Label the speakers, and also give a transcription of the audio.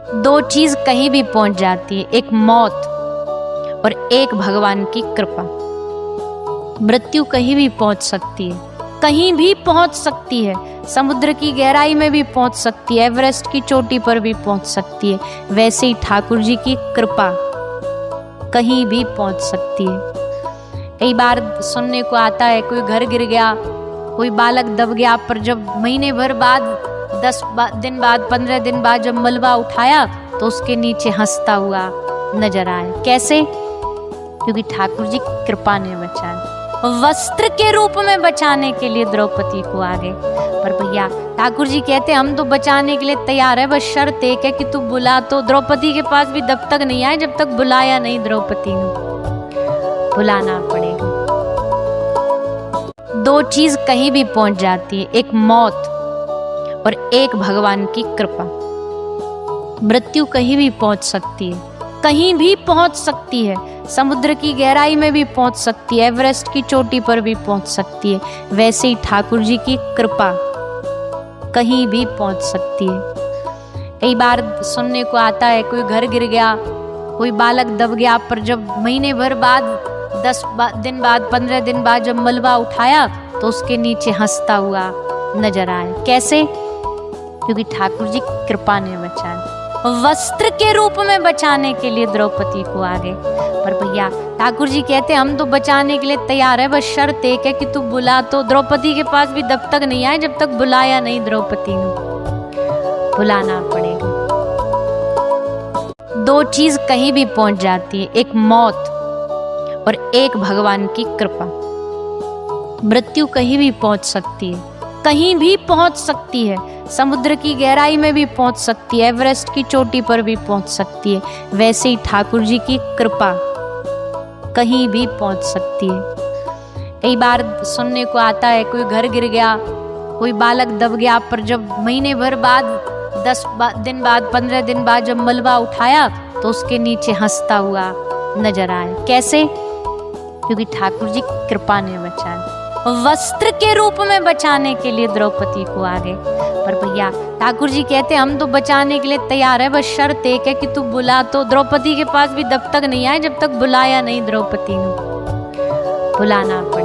Speaker 1: दो चीज कहीं भी पहुंच जाती है, एक मौत और एक भगवान की कृपा। मृत्यु कहीं भी पहुंच सकती है, कहीं भी पहुंच सकती है, समुद्र की गहराई में भी पहुंच सकती है, एवरेस्ट की चोटी पर भी पहुंच सकती है। वैसे ही ठाकुर जी की कृपा कहीं भी पहुंच सकती है। कई बार सुनने को आता है कोई घर गिर गया, कोई बालक दब गया, पर जब महीने भर बाद 10 दिन बाद 15 दिन बाद जब मलबा उठाया तो उसके नीचे हंसता हुआ नजर आया। कैसे? क्योंकि ठाकुर जी की कृपा ने बचाया। वस्त्र के रूप में बचाने के लिए द्रौपदी को आ गए। पर भैया ठाकुर जी कहते हम तो बचाने के लिए तैयार है, बस शर्त एक है कि तू बुला। तो द्रौपदी के पास भी तब तक नहीं आए जब तक बुलाया नहीं द्रौपदी ने। बुलाना पड़ेगा। दो चीज कहीं भी पहुंच जाती है, एक मौत और एक भगवान की कृपा। मृत्यु कहीं भी पहुंच सकती है, कहीं भी पहुंच सकती है, समुद्र की गहराई में भी पहुंच सकती है, एवरेस्ट की चोटी पर भी पहुंच सकती है। वैसे ही ठाकुर जी की कृपा कहीं भी पहुंच सकती है। कई बार सुनने को आता है कोई घर गिर गया, कोई बालक दब गया, पर जब महीने भर बाद 10 दिन बाद 15 दिन बाद जब मलबा उठाया तो उसके नीचे हंसता हुआ नजर आया। कैसे? क्योंकि ठाकुर जी की कृपा ने बचाया। वस्त्र के रूप में बचाने के लिए द्रौपदी को आ गए। पर भैया ठाकुर जी कहते हम तो बचाने के लिए तैयार है, बस शर्त एक है कि तू बुला। तो द्रौपदी के पास भी तब तक नहीं आए जब तक बुलाया नहीं द्रौपदी ने। बुलाना पड़ेगा। दो चीज कहीं भी पहुंच जाती है, एक मौत और एक भगवान की कृपा। मृत्यु कहीं भी पहुंच सकती है, कहीं भी पहुंच सकती है, समुद्र की गहराई में भी पहुंच सकती है, एवरेस्ट की चोटी पर भी पहुंच सकती है। वैसे ही ठाकुर जी की कृपा कहीं भी पहुंच सकती है। कई बार सुनने को आता है कोई घर गिर गया, कोई बालक दब गया, पर जब महीने भर बाद 10 दिन बाद 15 दिन बाद जब मलबा उठाया तो उसके नीचे हंसता हुआ नजर आया। कैसे? क्योंकि ठाकुर जी की कृपा ने बचाया। वस्त्र के रूप में बचाने के लिए द्रौपदी को आ गए। पर भैया ठाकुर जी कहते हम तो बचाने के लिए तैयार है, बस शर्त एक है कि तू बुला। तो द्रौपदी के पास भी तब तक नहीं आए जब तक बुलाया नहीं द्रौपदी ने। बुलाना पड़ेगा।